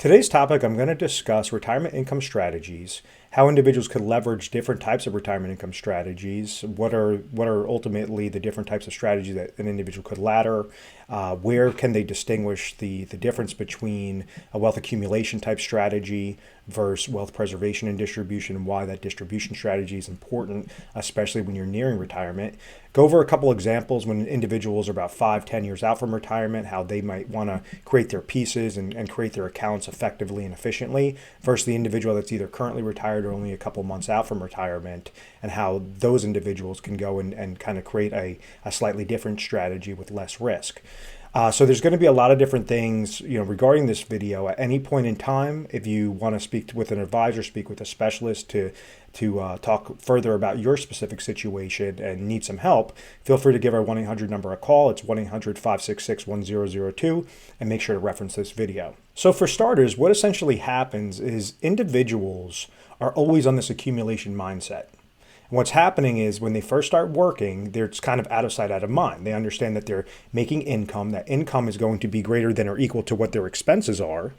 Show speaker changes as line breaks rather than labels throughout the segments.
Today's topic, I'm going to discuss retirement income strategies, how individuals could leverage different types of retirement income strategies, what are ultimately the different types of strategies that an individual could ladder, where can they distinguish the difference between a wealth accumulation type strategy versus wealth preservation and distribution, and why that distribution strategy is important, especially when you're nearing retirement. Go over a couple examples when individuals are about 5-10 years out from retirement, how they might want to create their pieces and create their accounts effectively and efficiently versus the individual that's either currently retired or only a couple months out from retirement, and how those individuals can go and kind of create a slightly different strategy with less risk. So there's going to be a lot of different things, regarding this video. At any point in time, if you want to speak with an advisor, speak with a specialist to talk further about your specific situation and need some help, feel free to give our 1-800 number a call. It's 1-800-566-1002, and make sure to reference this video. So for starters, what essentially happens is individuals are always on this accumulation mindset. And what's happening is when they first start working, they're just kind of out of sight, out of mind. They understand that they're making income. That income is going to be greater than or equal to what their expenses are.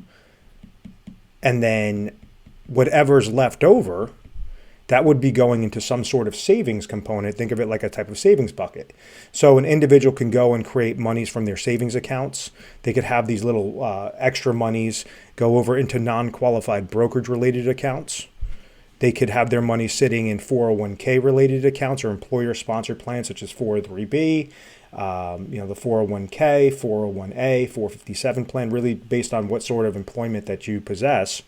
And then whatever's left over, that would be going into some sort of savings component. Think of it like a type of savings bucket. So an individual can go and create monies from their savings accounts. They could have these little extra monies go over into non-qualified brokerage related accounts. They could have their money sitting in 401k related accounts or employer sponsored plans such as 403b, the 401k, 401a, 457 plan, really based on what sort of employment that you possess.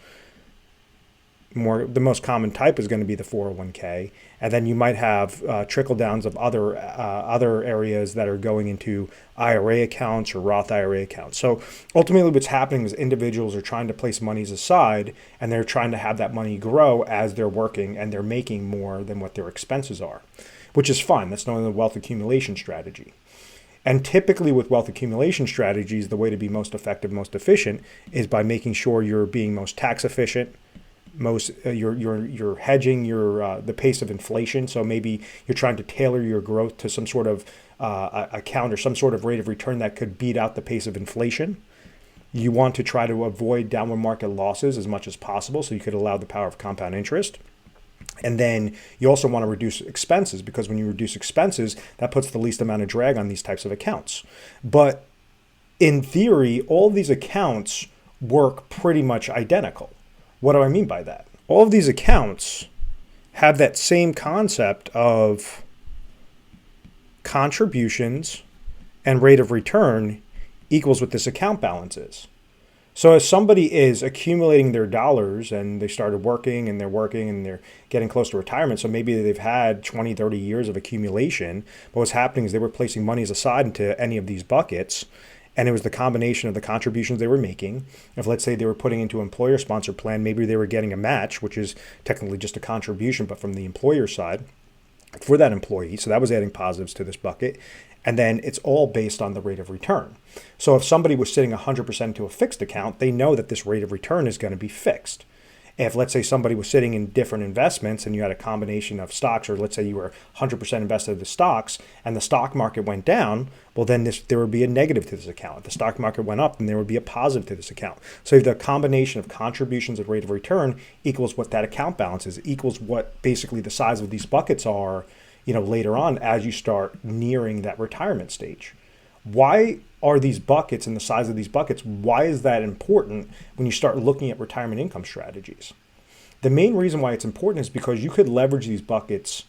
The most common type is going to be the 401k, and then you might have trickle downs of other areas that are going into IRA accounts or Roth IRA accounts. So ultimately what's happening is individuals are trying to place monies aside, and they're trying to have that money grow as they're working, and they're making more than what their expenses are, which is fine. That's known as a wealth accumulation strategy. And typically with wealth accumulation strategies, the way to be most effective, most efficient is by making sure you're being most tax efficient, you're hedging the pace of inflation. So maybe you're trying to tailor your growth to some sort of account or some sort of rate of return that could beat out the pace of inflation. You want to try to avoid downward market losses as much as possible, so you could allow the power of compound interest. And then you also want to reduce expenses, because when you reduce expenses, that puts the least amount of drag on these types of accounts. But in theory, all of these accounts work pretty much identical. What do I mean by that? All of these accounts have that same concept of contributions and rate of return equals what this account balance is. So as somebody is accumulating their dollars and they started working and they're getting close to retirement, so maybe they've had 20, 30 years of accumulation, but what's happening is they were placing monies aside into any of these buckets, and it was the combination of the contributions they were making. If, let's say, they were putting into an employer-sponsored plan, maybe they were getting a match, which is technically just a contribution, but from the employer side for that employee. So that was adding positives to this bucket. And then it's all based on the rate of return. So if somebody was sitting 100% to a fixed account, they know that this rate of return is going to be fixed. If, let's say, somebody was sitting in different investments and you had a combination of stocks, or let's say you were 100% invested in the stocks and the stock market went down, well, then there would be a negative to this account. If the stock market went up, then there would be a positive to this account. So the combination of contributions and rate of return equals what that account balance is, equals what basically the size of these buckets are, later on as you start nearing that retirement stage. Why are these buckets and the size of these buckets, why is that important when you start looking at retirement income strategies? The main reason why it's important is because you could leverage these buckets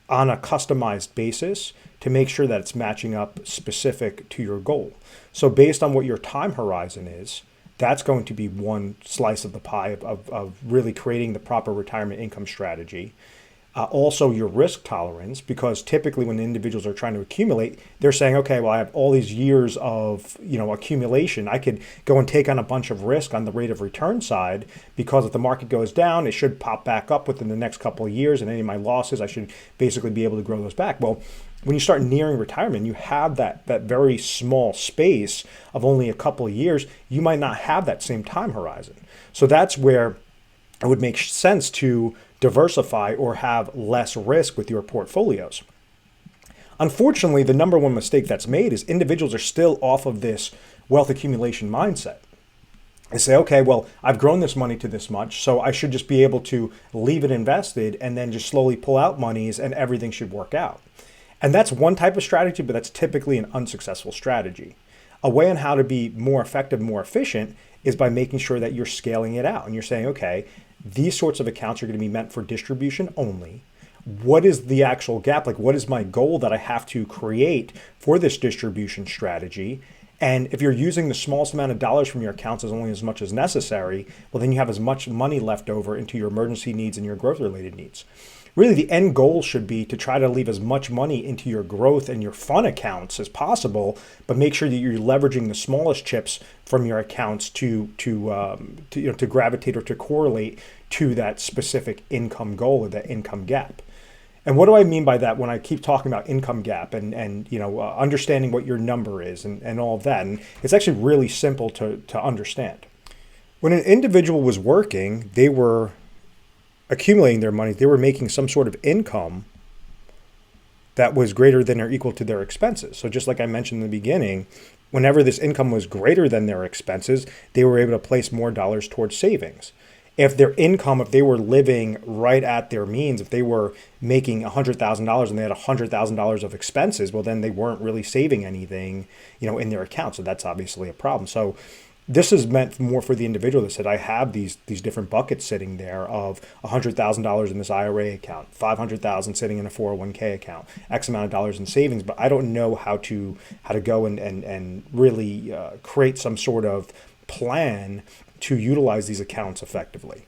on a customized basis to make sure that it's matching up specific to your goal. So based on what your time horizon is, that's going to be one slice of the pie of really creating the proper retirement income strategy. Also your risk tolerance, because typically when individuals are trying to accumulate, they're saying, okay, well, I have all these years of accumulation. I could go and take on a bunch of risk on the rate of return side, because if the market goes down, it should pop back up within the next couple of years, and any of my losses, I should basically be able to grow those back. Well, when you start nearing retirement, you have that very small space of only a couple of years. You might not have that same time horizon. So that's where it would make sense to diversify or have less risk with your portfolios. Unfortunately, the number one mistake that's made is individuals are still off of this wealth accumulation mindset. and say, okay, well, I've grown this money to this much, so I should just be able to leave it invested and then just slowly pull out monies and everything should work out. And that's one type of strategy, but that's typically an unsuccessful strategy. A way on how to be more effective, more efficient is by making sure that you're scaling it out and you're saying, okay, these sorts of accounts are going to be meant for distribution only. What is the actual gap? Like, what is my goal that I have to create for this distribution strategy? And if you're using the smallest amount of dollars from your accounts as only as much as necessary, well, then you have as much money left over into your emergency needs and your growth related needs. Really, the end goal should be to try to leave as much money into your growth and your fun accounts as possible, but make sure that you're leveraging the smallest chips from your accounts to gravitate or to correlate to that specific income goal or that income gap. And what do I mean by that when I keep talking about income gap and understanding what your number is and all of that? And it's actually really simple to understand. When an individual was working, they were accumulating their money. They were making some sort of income that was greater than or equal to their expenses. So just like I mentioned in the beginning, whenever this income was greater than their expenses, they were able to place more dollars towards savings. If their income, if they were living right at their means, if they were making $100,000 and they had $100,000 of expenses, well, then they weren't really saving anything, in their account. So that's obviously a problem. So this is meant more for the individual that said, I have these different buckets sitting there of $100,000 in this IRA account, $500,000 sitting in a 401k account, X amount of dollars in savings, but I don't know how to go and really create some sort of plan to utilize these accounts effectively.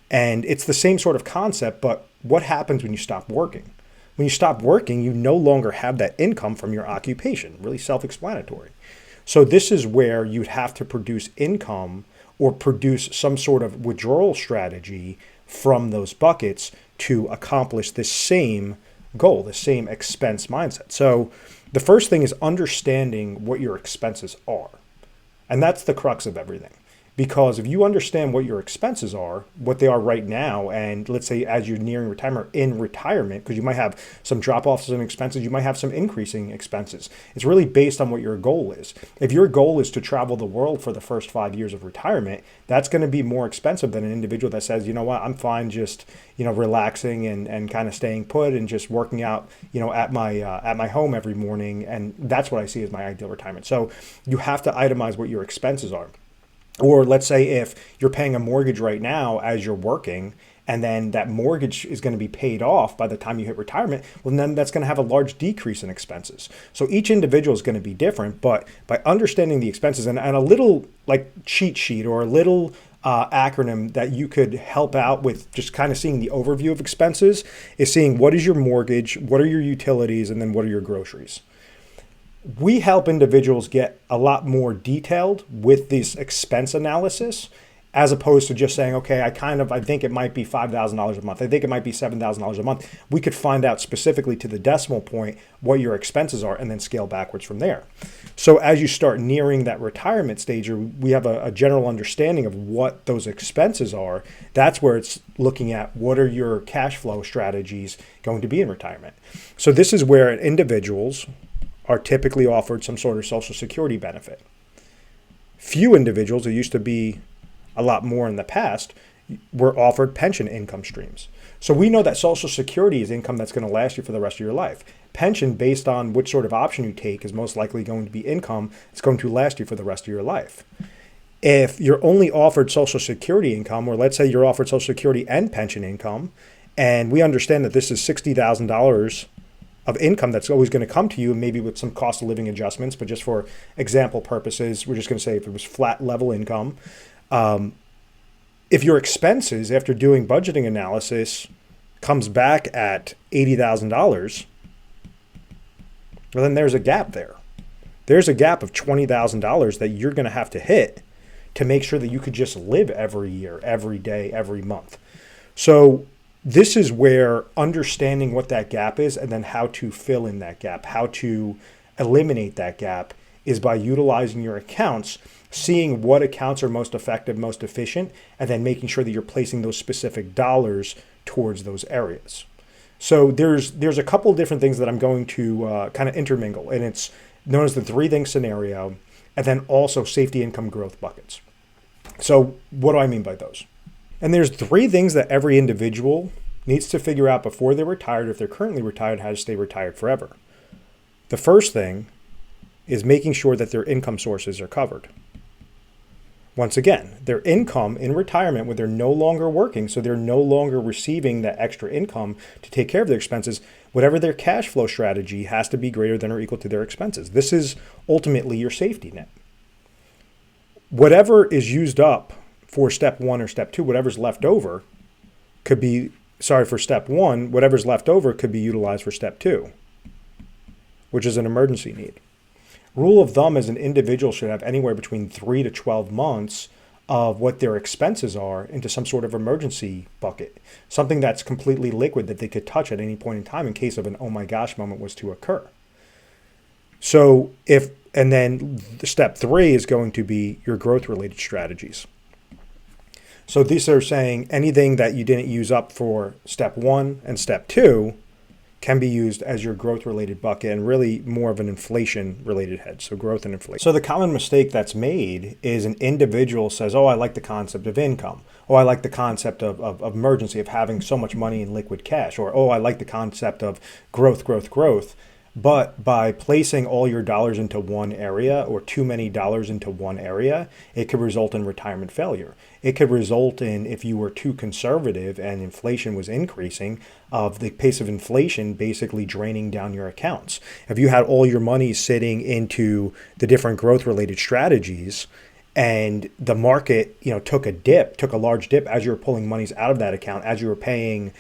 And it's the same sort of concept, but what happens when you stop working? When you stop working, you no longer have that income from your occupation, really self-explanatory. So this is where you'd have to produce income or produce some sort of withdrawal strategy from those buckets to accomplish this same goal, the same expense mindset. So the first thing is understanding what your expenses are. And that's the crux of everything. Because if you understand what your expenses are, what they are right now, and let's say as you're nearing retirement, in retirement, because you might have some drop-offs in expenses, you might have some increasing expenses. It's really based on what your goal is. If your goal is to travel the world for the first 5 years of retirement, that's going to be more expensive than an individual that says, you know what, I'm fine just, relaxing and kind of staying put and just working out, at my home every morning. And that's what I see as my ideal retirement. So you have to itemize what your expenses are. Or let's say if you're paying a mortgage right now as you're working, and then that mortgage is going to be paid off by the time you hit retirement, well, then that's going to have a large decrease in expenses. So each individual is going to be different, but by understanding the expenses and a little like cheat sheet or a little acronym that you could help out with just kind of seeing the overview of expenses is seeing what is your mortgage, what are your utilities, and then what are your groceries. We help individuals get a lot more detailed with this expense analysis as opposed to just saying, okay, I think it might be $5,000 a month. I think it might be $7,000 a month. We could find out specifically to the decimal point what your expenses are and then scale backwards from there. So as you start nearing that retirement stage, or we have a general understanding of what those expenses are, that's where it's looking at what are your cash flow strategies going to be in retirement. So this is where individuals are typically offered some sort of Social Security benefit. Few individuals, it used to be a lot more in the past, were offered pension income streams. So we know that Social Security is income that's going to last you for the rest of your life. Pension, based on which sort of option you take, is most likely going to be income that's going to last you for the rest of your life. If you're only offered Social Security income, or let's say you're offered Social Security and pension income, and we understand that this is $60,000 of income that's always going to come to you, maybe with some cost of living adjustments, but just for example purposes, we're just going to say if it was flat level income, if your expenses after doing budgeting analysis comes back at $80,000, well, then there's a gap there. There's a gap of $20,000 that you're going to have to hit to make sure that you could just live every year, every day, every month. So this is where understanding what that gap is and then how to fill in that gap, how to eliminate that gap is by utilizing your accounts, seeing what accounts are most effective, most efficient, and then making sure that you're placing those specific dollars towards those areas. So there's a couple of different things that I'm going to kind of intermingle, and it's known as the 3 thing scenario, and then also safety income growth buckets. So what do I mean by those? And there's three things that every individual needs to figure out before they're retired, if they're currently retired, how to stay retired forever. The first thing is making sure that their income sources are covered. Once again, their income in retirement when they're no longer working, so they're no longer receiving that extra income to take care of their expenses, whatever their cash flow strategy has to be greater than or equal to their expenses. This is ultimately your safety net. Whatever is used up for step one or step two, whatever's left over could be, for step one, whatever's left over could be utilized for step two, which is an emergency need. Rule of thumb is an individual should have anywhere between 3 to 12 months of what their expenses are into some sort of emergency bucket, something that's completely liquid that they could touch at any point in time in case of an oh my gosh moment was to occur. So and then step three is going to be your growth related strategies. So these are saying anything that you didn't use up for step one and step two can be used as your growth related bucket and really more of an inflation related hedge. So growth and inflation. So the common mistake that's made is an individual says, oh, I like the concept of income. Oh, I like the concept of emergency, of having so much money in liquid cash. Or, oh, I like the concept of growth. But by placing all your dollars into one area or too many dollars into one area, it could result in retirement failure. It could result in, if you were too conservative and inflation was increasing, of the pace of inflation basically draining down your accounts. If you had all your money sitting into the different growth related strategies and the market, took a large dip as you were pulling monies out of that account, as you were paying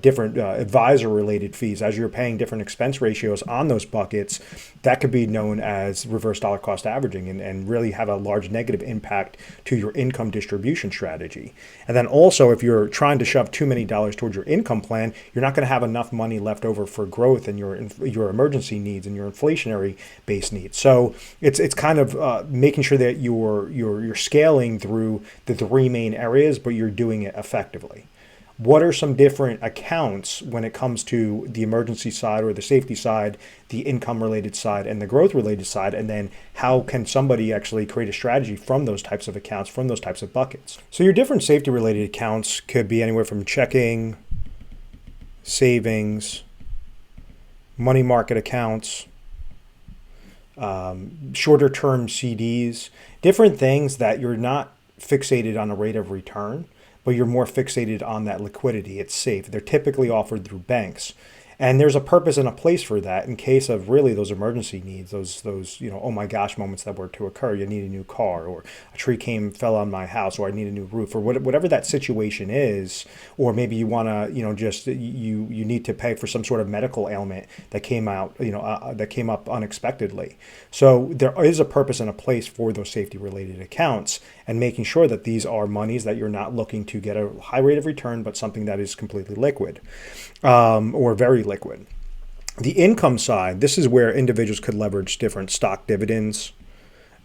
different advisor related fees, as you were paying different expense ratios on those buckets, that could be known as reverse dollar cost averaging and really have a large negative impact to your income distribution strategy. And then also, if you're trying to shove too many dollars towards your income plan, you're not going to have enough money left over for growth and your emergency needs and your inflationary based needs. So it's kind of making sure that you're scaling through the three main areas, but you're doing it effectively. What are some different accounts when it comes to the emergency side or the safety side, the income related side, and the growth related side? And then how can somebody actually create a strategy from those types of accounts, from those types of buckets? So your different safety related accounts could be anywhere from checking, savings, money market accounts, shorter term CDs, different things that you're not fixated on a rate of return, but you're more fixated on that liquidity. It's safe. They're typically offered through banks. And there's a purpose and a place for that in case of really those emergency needs, those oh my gosh moments that were to occur. You need a new car, or a tree fell on my house, or I need a new roof, or whatever that situation is. Or maybe you want to, you need to pay for some sort of medical ailment that came out, that came up unexpectedly. So there is a purpose and a place for those safety related accounts, and making sure that these are monies that you're not looking to get a high rate of return, but something that is completely liquid, or very liquid. The income side, this is where individuals could leverage different stock dividends.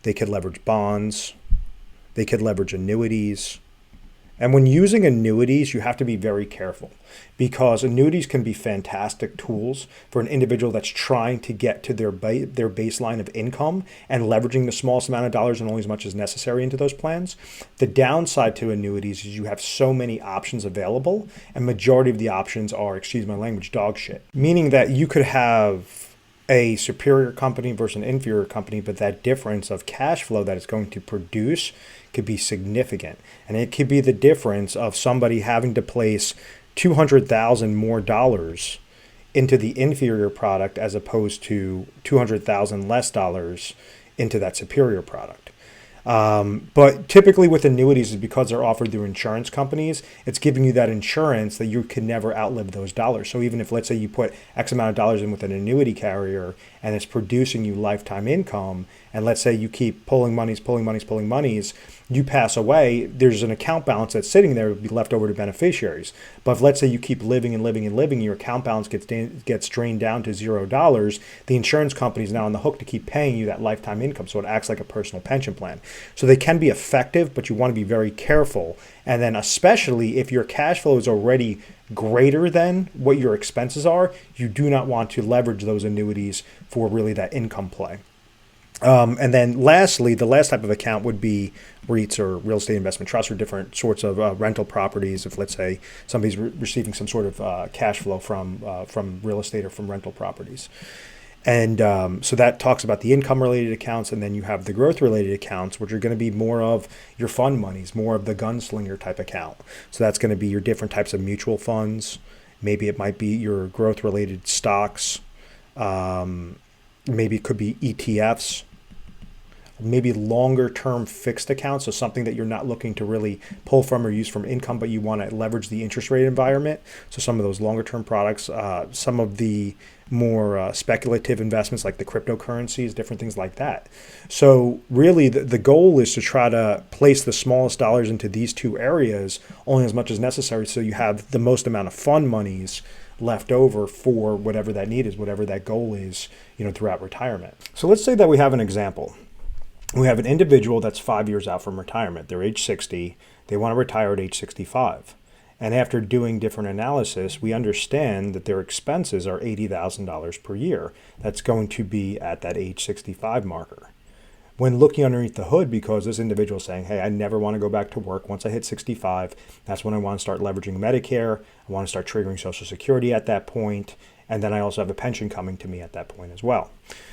They could leverage bonds. They could leverage annuities. And when using annuities, you have to be very careful, because annuities can be fantastic tools for an individual that's trying to get to their baseline of income and leveraging the smallest amount of dollars and only as much as necessary into those plans. The downside to annuities is you have so many options available, and majority of the options are, excuse my language, dog shit. Meaning that you could have a superior company versus an inferior company, but that difference of cash flow that it's going to produce could be significant. And it could be the difference of somebody having to place $200,000 more dollars into the inferior product as opposed to $200,000 less dollars into that superior product. But typically with annuities, is because they're offered through insurance companies, it's giving you that insurance that you can never outlive those dollars. So even if, let's say, you put X amount of dollars in with an annuity carrier and it's producing you lifetime income, and let's say you keep pulling monies, you pass away, there's an account balance that's sitting there that would be left over to beneficiaries. But if, let's say, you keep living, your account balance gets drained down to $0, the insurance company is now on the hook to keep paying you that lifetime income. So it acts like a personal pension plan. So they can be effective, but you want to be very careful. And then especially if your cash flow is already greater than what your expenses are, you do not want to leverage those annuities for really that income play. And then lastly, the last type of account would be REITs or real estate investment trusts or different sorts of rental properties. If, let's say, somebody's receiving some sort of cash flow from real estate or from rental properties. And so that talks about the income related accounts. And then you have the growth related accounts, which are going to be more of your fund monies, more of the gunslinger type account. So that's going to be your different types of mutual funds. Maybe it might be your growth related stocks. Maybe it could be ETFs, maybe longer term fixed accounts. So something that you're not looking to really pull from or use from income, but you want to leverage the interest rate environment. So some of those longer term products, some of the more speculative investments like the cryptocurrencies, different things like that. So really the goal is to try to place the smallest dollars into these two areas only as much as necessary. So you have the most amount of fund monies left over for whatever that need is, whatever that goal is, throughout retirement. So let's say that we have an example. We have an individual that's 5 years out from retirement. They're age 60. They want to retire at age 65. And after doing different analysis, we understand that their expenses are $80,000 per year. That's going to be at that age 65 marker. When looking underneath the hood, because this individual is saying, hey, I never want to go back to work once I hit 65. That's when I want to start leveraging Medicare. I want to start triggering Social Security at that point. And then I also have a pension coming to me at that point as well.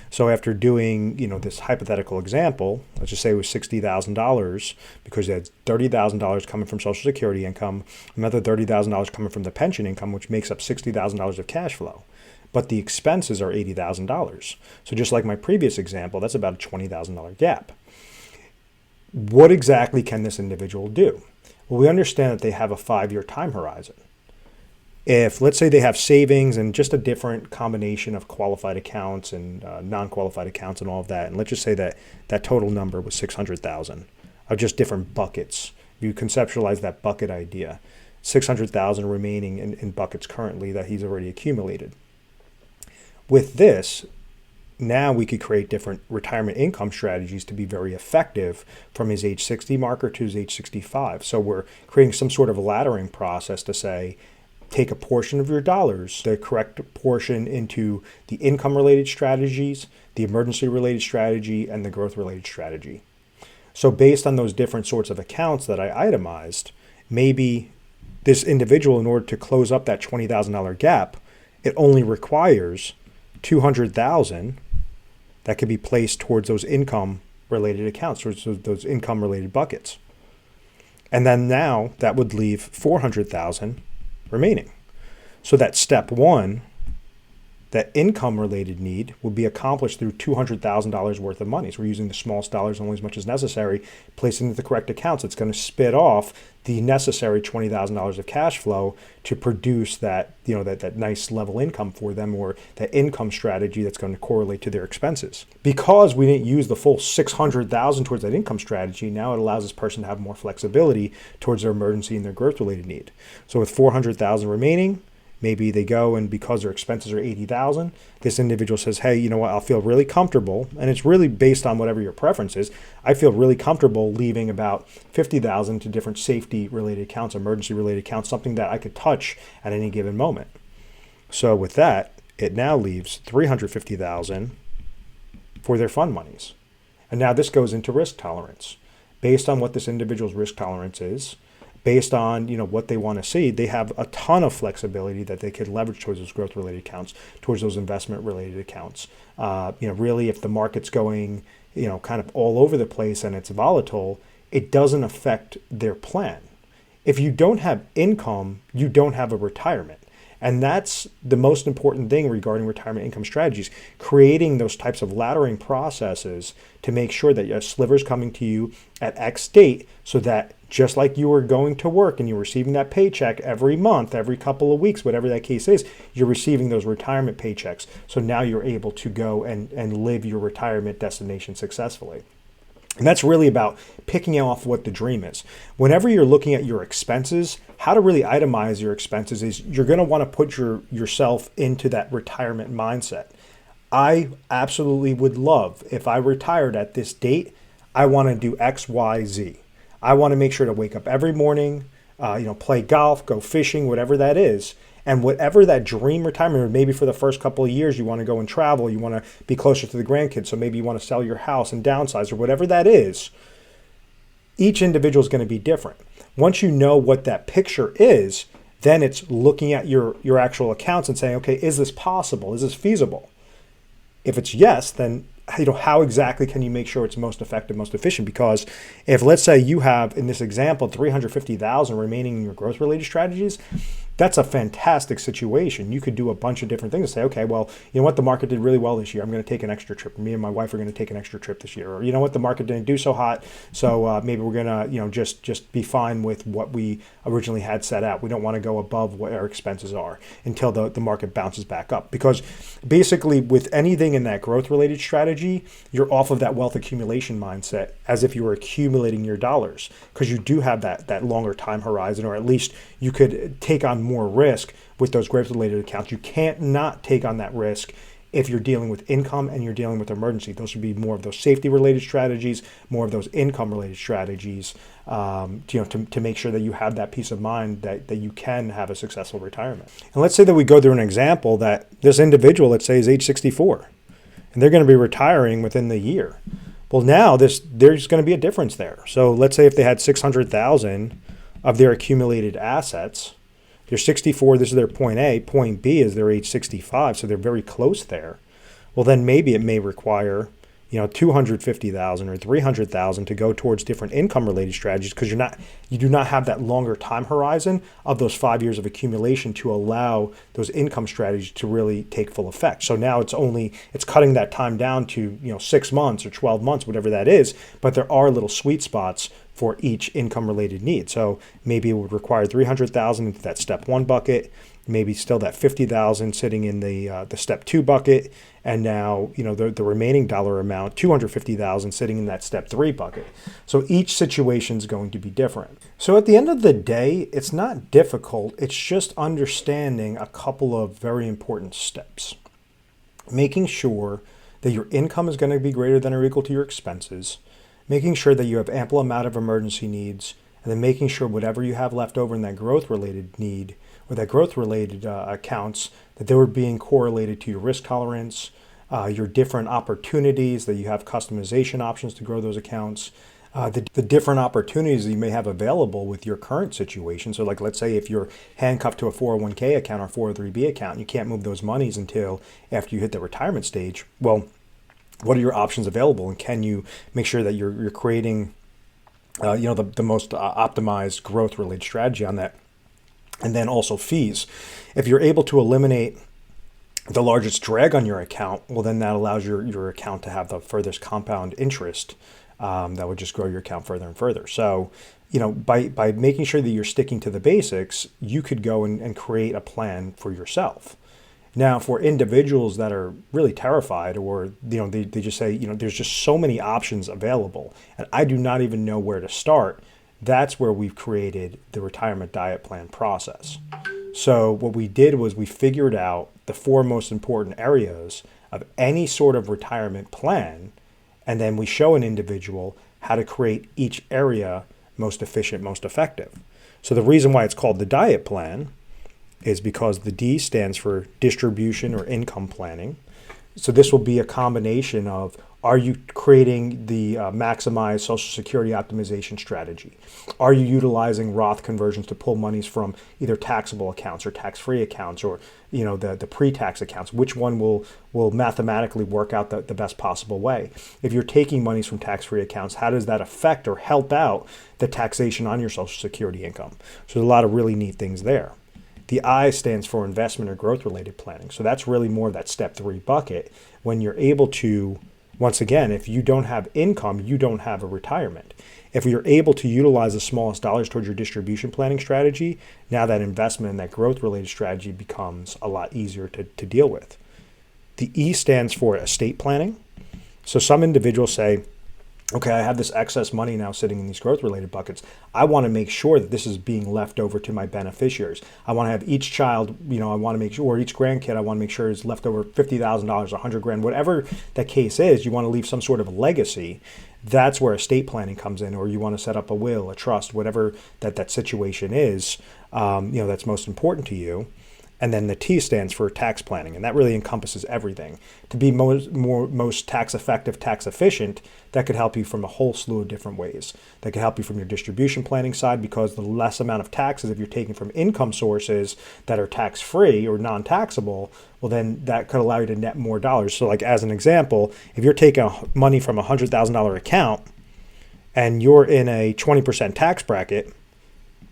So after doing, this hypothetical example, let's just say it was $60,000 because they had $30,000 coming from Social Security income, another $30,000 coming from the pension income, which makes up $60,000 of cash flow. But the expenses are $80,000. So just like my previous example, that's about a $20,000 gap. What exactly can this individual do? Well, we understand that they have a 5-year time horizon. If, let's say, they have savings and just a different combination of qualified accounts and non-qualified accounts and all of that, and let's just say that that total number was 600,000 of just different buckets. If you conceptualize that bucket idea, 600,000 remaining in buckets currently that he's already accumulated. With this, now we could create different retirement income strategies to be very effective from his age 60 marker to his age 65. So we're creating some sort of laddering process to say, take a portion of your dollars, the correct portion into the income-related strategies, the emergency-related strategy, and the growth-related strategy. So based on those different sorts of accounts that I itemized, maybe this individual, in order to close up that $20,000 gap, it only requires $200,000 that could be placed towards those income-related accounts, towards those income-related buckets. And then now that would leave $400,000 remaining. So that step one, that income-related need, will be accomplished through $200,000 worth of money. So we're using the smallest dollars only as much as necessary, placing into the correct accounts. It's going to spit off the necessary $20,000 of cash flow to produce that, that nice level income for them, or that income strategy that's going to correlate to their expenses. Because we didn't use the full $600,000 towards that income strategy, now it allows this person to have more flexibility towards their emergency and their growth-related need. So with $400,000 remaining, maybe they go, and because their expenses are $80,000, this individual says, hey, you know what, I'll feel really comfortable, and it's really based on whatever your preference is. I feel really comfortable leaving about $50,000 to different safety-related accounts, emergency-related accounts, something that I could touch at any given moment. So with that, it now leaves $350,000 for their fund monies. And now this goes into risk tolerance. Based on what this individual's risk tolerance is, based on what they want to see, they have a ton of flexibility that they could leverage towards those growth-related accounts, towards those investment-related accounts. Really, if the market's going, kind of all over the place and it's volatile, it doesn't affect their plan. If you don't have income, you don't have a retirement. And that's the most important thing regarding retirement income strategies, creating those types of laddering processes to make sure that your sliver's coming to you at X date, so that just like you were going to work and you're receiving that paycheck every month, every couple of weeks, whatever that case is, you're receiving those retirement paychecks. So now you're able to go and live your retirement destination successfully. And that's really about picking off what the dream is. Whenever you're looking at your expenses, how to really itemize your expenses is you're going to want to put yourself into that retirement mindset. I absolutely would love, if I retired at this date, I want to do X, Y, Z. I want to make sure to wake up every morning, play golf, go fishing, whatever that is. And whatever that dream retirement, or maybe for the first couple of years, you want to go and travel, you want to be closer to the grandkids. So maybe you want to sell your house and downsize or whatever that is. Each individual is going to be different. Once you know what that picture is, then it's looking at your actual accounts and saying, okay, is this possible? Is this feasible? If it's yes, then how exactly can you make sure it's most effective, most efficient? Because if, let's say, you have, in this example, 350,000 remaining in your growth related strategies, that's a fantastic situation. You could do a bunch of different things and say, okay, well, you know what, the market did really well this year. I'm going to take an extra trip. Me and my wife are going to take an extra trip this year. Or you know what, the market didn't do so hot, so maybe we're going to just be fine with what we originally had set out. We don't want to go above what our expenses are until the market bounces back up. Because basically with anything in that growth related strategy, you're off of that wealth accumulation mindset as if you were accumulating your dollars, because you do have that longer time horizon, or at least you could take on more risk with those growth related accounts. You can't not take on that risk if you're dealing with income and you're dealing with emergency. Those would be more of those safety related strategies, more of those income related strategies, to make sure that you have that peace of mind that you can have a successful retirement. And let's say that we go through an example that this individual, let's say, is age 64 and they're going to be retiring within the year. Well, now there's going to be a difference there. So let's say if they had 600,000 of their accumulated assets, they're 64, this is their point A. Point B is their age 65, so they're very close there. Well, then maybe it may require, 250,000 or 300,000 to go towards different income-related strategies, because you do not have that longer time horizon of those 5 years of accumulation to allow those income strategies to really take full effect. So now it's cutting that time down to 6 months or 12 months, whatever that is. But there are little sweet spots for each income-related need. So maybe it would require 300,000 into that step 1 bucket, maybe still that 50,000 sitting in the step 2 bucket, and now the remaining dollar amount, 250,000, sitting in that step 3 bucket. So each situation is going to be different. So at the end of the day, it's not difficult. It's just understanding a couple of very important steps. Making sure that your income is going to be greater than or equal to your expenses, making sure that you have ample amount of emergency needs, and then making sure whatever you have left over in that growth-related need or that growth-related accounts, that they were being correlated to your risk tolerance, your different opportunities, that you have customization options to grow those accounts, the different opportunities that you may have available with your current situation. So like, let's say if you're handcuffed to a 401k account or 403b account, and you can't move those monies until after you hit the retirement stage. Well, what are your options available, and can you make sure that you're creating the most optimized growth related strategy on that? And then also fees. If you're able to eliminate the largest drag on your account, well, then that allows your account to have the furthest compound interest that would just grow your account further and further. So by making sure that you're sticking to the basics, you could go and create a plan for yourself. Now, for individuals that are really terrified, or they just say, there's just so many options available and I do not even know where to start, that's where we've created the retirement diet plan process. So what we did was we figured out the 4 most important areas of any sort of retirement plan, and then we show an individual how to create each area most efficient, most effective. So the reason why it's called the diet plan is because the D stands for distribution or income planning. So this will be a combination of, are you creating the maximized Social Security optimization strategy? Are you utilizing Roth conversions to pull monies from either taxable accounts or tax-free accounts, or the pre-tax accounts? Which one will mathematically work out the best possible way? If you're taking monies from tax-free accounts, how does that affect or help out the taxation on your Social Security income? So there's a lot of really neat things there. The I stands for investment or growth related planning. So that's really more of that step 3 bucket, when you're able to, once again, if you don't have income, you don't have a retirement. If you're able to utilize the smallest dollars towards your distribution planning strategy, now that investment and that growth related strategy becomes a lot easier to deal with. The E stands for estate planning. So some individuals say, okay, I have this excess money now sitting in these growth related buckets. I want to make sure that this is being left over to my beneficiaries. I want to have each child, I want to make sure, or each grandkid, I want to make sure is left over $50,000, $100,000, whatever that case is. You want to leave some sort of legacy. That's where estate planning comes in, or you want to set up a will, a trust, whatever that situation is, that's most important to you. And then the T stands for tax planning, and that really encompasses everything. To be most tax effective, tax efficient, that could help you from a whole slew of different ways. That could help you from your distribution planning side, because the less amount of taxes, if you're taking from income sources that are tax-free or non-taxable, well, then that could allow you to net more dollars. So like as an example, if you're taking money from a $100,000 account and you're in a 20% tax bracket,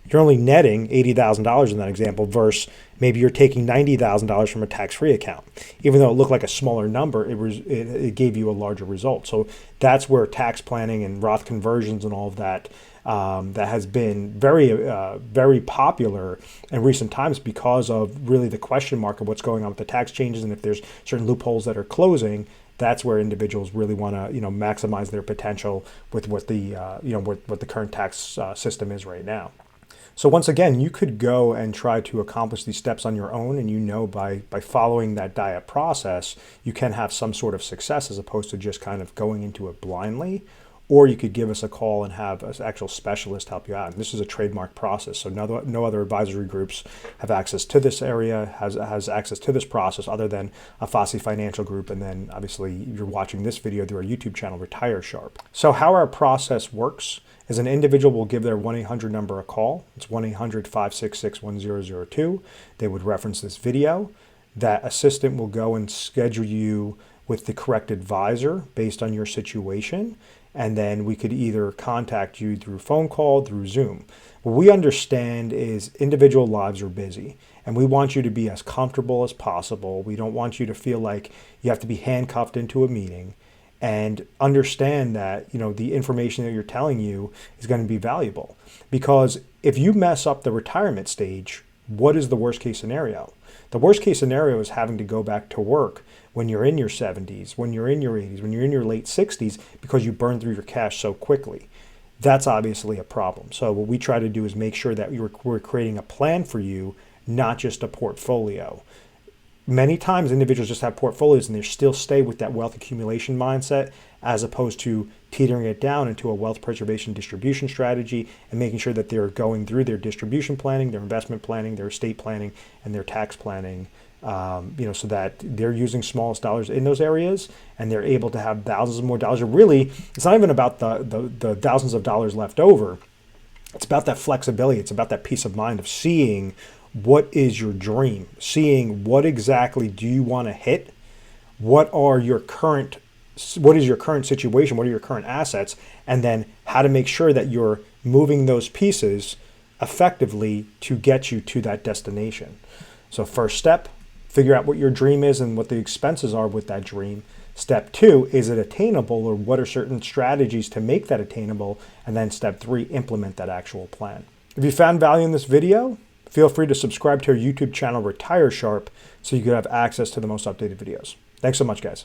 you're only netting $80,000 in that example, versus maybe you're taking $90,000 from a tax-free account. Even though it looked like a smaller number, it gave you a larger result. So that's where tax planning and Roth conversions and all of that that has been very popular in recent times, because of really the question mark of what's going on with the tax changes, and if there's certain loopholes that are closing. That's where individuals really want to, maximize their potential with what the what the current tax system is right now. So once again, you could go and try to accomplish these steps on your own, and by following that diet process, you can have some sort of success, as opposed to just kind of going into it blindly. Or you could give us a call and have an actual specialist help you out. And this is a trademark process, so no other advisory groups have access to this area, has access to this process, other than a Fosse Financial Group. And then obviously you're watching this video through our YouTube channel, Retire Sharp. So how our process works is an individual will give their 1-800 number a call. It's 1-800-566-1002. They would reference this video. That assistant will go and schedule you with the correct advisor based on your situation. And then we could either contact you through phone call, through Zoom. What we understand is individual lives are busy, and we want you to be as comfortable as possible. We don't want you to feel like you have to be handcuffed into a meeting, and understand that, the information that you're telling you is going to be valuable. Because if you mess up the retirement stage, what is the worst case scenario? The worst case scenario is having to go back to work when you're in your 70s, when you're in your 80s, when you're in your late 60s, because you burn through your cash so quickly. That's obviously a problem. So what we try to do is make sure that we're creating a plan for you, not just a portfolio. Many times individuals just have portfolios and they still stay with that wealth accumulation mindset, as opposed to teetering it down into a wealth preservation distribution strategy and making sure that they're going through their distribution planning, their investment planning, their estate planning, and their tax planning, so that they're using smallest dollars in those areas, and they're able to have thousands of more dollars. Or really, it's not even about the thousands of dollars left over. It's about that flexibility. It's about that peace of mind of seeing what is your dream, seeing what exactly do you want to hit, what is your current situation, what are your current assets, and then how to make sure that you're moving those pieces effectively to get you to that destination. So first step, figure out what your dream is and what the expenses are with that dream. Step 2, is it attainable, or what are certain strategies to make that attainable? And then step 3, implement that actual plan. If you found value in this video, feel free to subscribe to our YouTube channel, Retire Sharp, so you can have access to the most updated videos. Thanks so much, guys.